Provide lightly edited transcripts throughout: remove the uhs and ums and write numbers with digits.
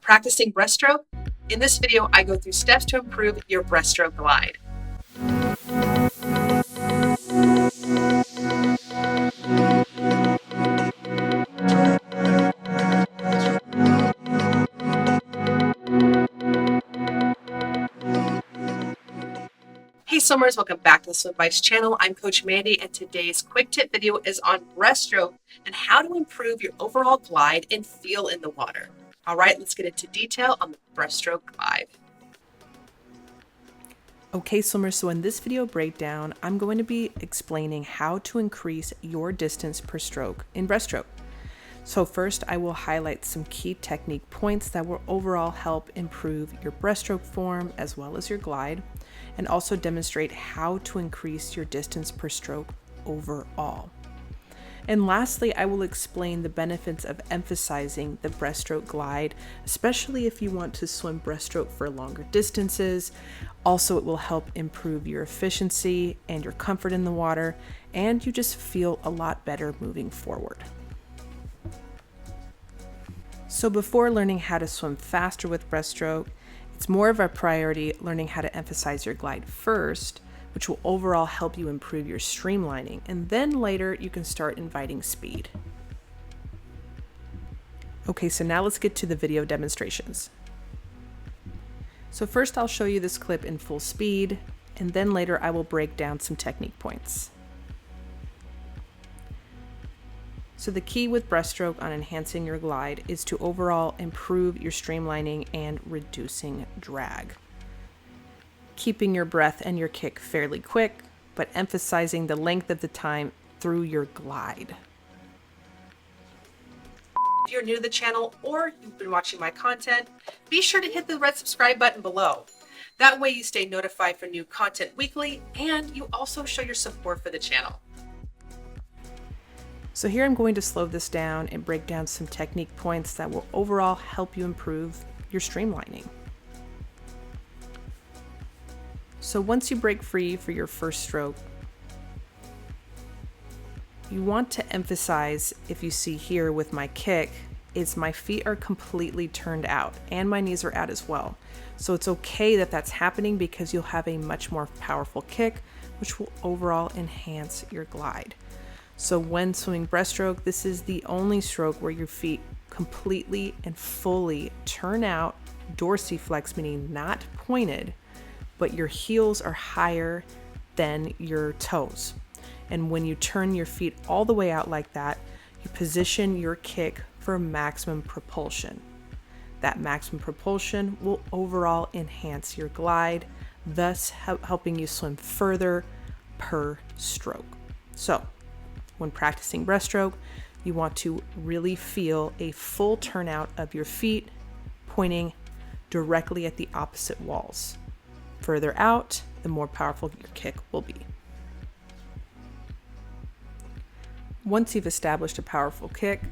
Practicing breaststroke? In this video, I go through steps to improve your breaststroke glide. Hey swimmers, welcome back to the Swim Bites channel. I'm Coach Mandy, and today's quick tip video is on breaststroke and how to improve your overall glide and feel in the water. All right, let's get into detail on the breaststroke glide. Okay swimmers, so in this video breakdown, I'm going to be explaining how to increase your distance per stroke in breaststroke. So first, I will highlight some key technique points that will overall help improve your breaststroke form as well as your glide, and also demonstrate how to increase your distance per stroke overall. And lastly, I will explain the benefits of emphasizing the breaststroke glide, especially if you want to swim breaststroke for longer distances. Also, it will help improve your efficiency and your comfort in the water, and you just feel a lot better moving forward. So before learning how to swim faster with breaststroke, it's more of a priority learning how to emphasize your glide first, which will overall help you improve your streamlining, and then later you can start inviting speed. Okay, so now let's get to the video demonstrations. So first I'll show you this clip in full speed, and then later I will break down some technique points. So the key with breaststroke on enhancing your glide is to overall improve your streamlining and reducing drag. Keeping your breath and your kick fairly quick, but emphasizing the length of the time through your glide. If you're new to the channel or you've been watching my content, be sure to hit the red subscribe button below. That way you stay notified for new content weekly, and you also show your support for the channel. So here I'm going to slow this down and break down some technique points that will overall help you improve your streamlining. So once you break free for your first stroke, you want to emphasize, if you see here with my kick, is my feet are completely turned out and my knees are out as well. So it's okay that that's happening because you'll have a much more powerful kick, which will overall enhance your glide. So when swimming breaststroke, this is the only stroke where your feet completely and fully turn out, dorsiflex, meaning not pointed, but your heels are higher than your toes. And when you turn your feet all the way out like that, you position your kick for maximum propulsion. That maximum propulsion will overall enhance your glide, thus helping you swim further per stroke. So when practicing breaststroke, you want to really feel a full turnout of your feet pointing directly at the opposite walls. Further out, the more powerful your kick will be. Once you've established a powerful kick,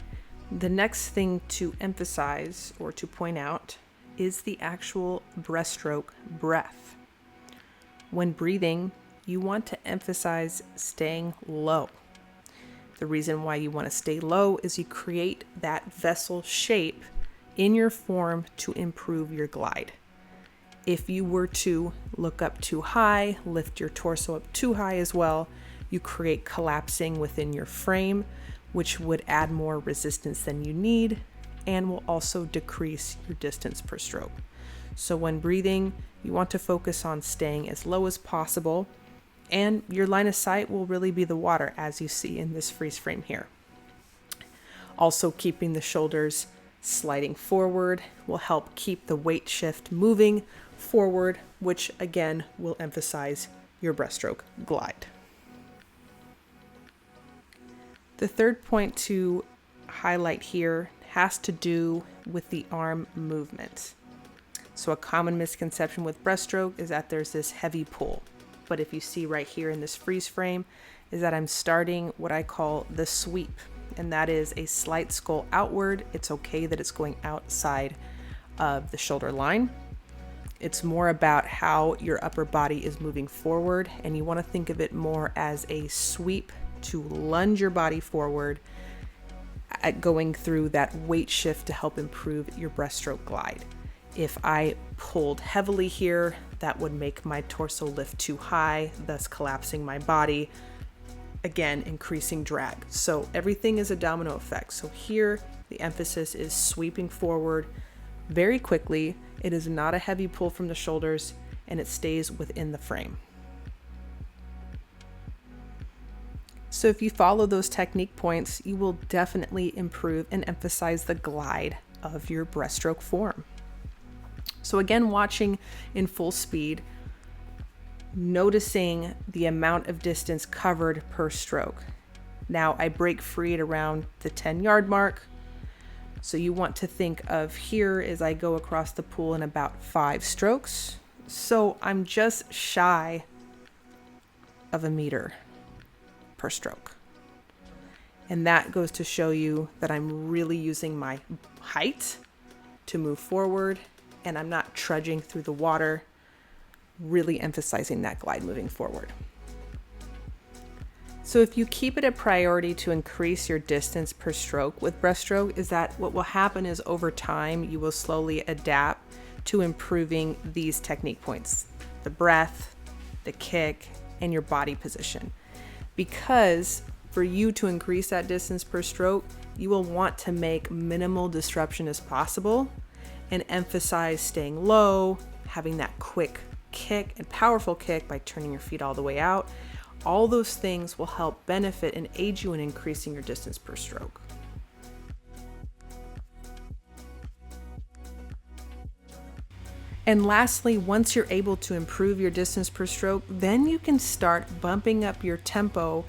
the next thing to emphasize or to point out is the actual breaststroke breath. When breathing, you want to emphasize staying low. The reason why you want to stay low is you create that vessel shape in your form to improve your glide. If you were to look up too high, lift your torso up too high as well, you create collapsing within your frame, which would add more resistance than you need and will also decrease your distance per stroke. So when breathing, you want to focus on staying as low as possible, and your line of sight will really be the water, as you see in this freeze frame here. Also, keeping the shoulders sliding forward will help keep the weight shift moving forward, which again will emphasize your breaststroke glide. The third point to highlight here has to do with the arm movement. So a common misconception with breaststroke is that there's this heavy pull. But if you see right here in this freeze frame, is that I'm starting what I call the sweep, and that is a slight skull outward. It's okay that it's going outside of the shoulder line. It's more about how your upper body is moving forward, and you want to think of it more as a sweep to lunge your body forward at going through that weight shift to help improve your breaststroke glide. If I pulled heavily here, that would make my torso lift too high, thus collapsing my body, again, increasing drag. So everything is a domino effect. So here, the emphasis is sweeping forward very quickly. It is not a heavy pull from the shoulders, and it stays within the frame. So if you follow those technique points, you will definitely improve and emphasize the glide of your breaststroke form. So again, watching in full speed, noticing the amount of distance covered per stroke. Now I break free at around the 10-yard mark. So you want to think of here as I go across the pool in about 5 strokes. So I'm just shy of a meter per stroke. And that goes to show you that I'm really using my height to move forward, and I'm not trudging through the water, really emphasizing that glide moving forward. So if you keep it a priority to increase your distance per stroke with breaststroke, is that what will happen is over time, you will slowly adapt to improving these technique points, the breath, the kick, and your body position. Because for you to increase that distance per stroke, you will want to make minimal disruption as possible and emphasize staying low, having that quick kick and powerful kick by turning your feet all the way out. All those things will help benefit and aid you in increasing your distance per stroke. And lastly, once you're able to improve your distance per stroke, then you can start bumping up your tempo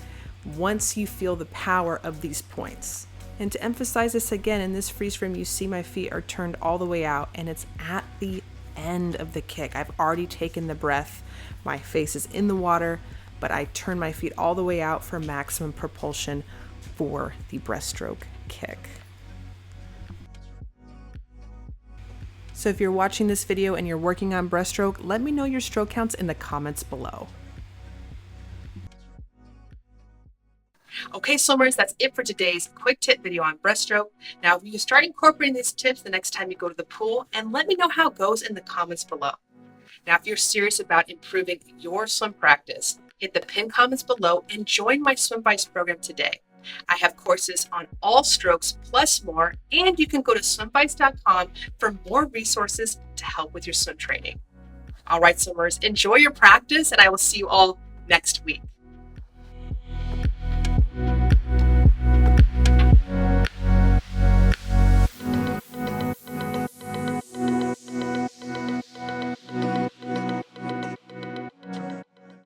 once you feel the power of these points. And to emphasize this again, in this freeze frame, you see my feet are turned all the way out, and it's at the end of the kick. I've already taken the breath. My face is in the water, but I turn my feet all the way out for maximum propulsion for the breaststroke kick. So if you're watching this video and you're working on breaststroke, let me know your stroke counts in the comments below. Okay, swimmers, that's it for today's quick tip video on breaststroke. Now, you can start incorporating these tips the next time you go to the pool, and let me know how it goes in the comments below. Now, if you're serious about improving your swim practice, hit the pinned comments below and join my Swim Bites program today. I have courses on all strokes plus more, and you can go to swimbites.com for more resources to help with your swim training. All right, swimmers, enjoy your practice, and I will see you all next week.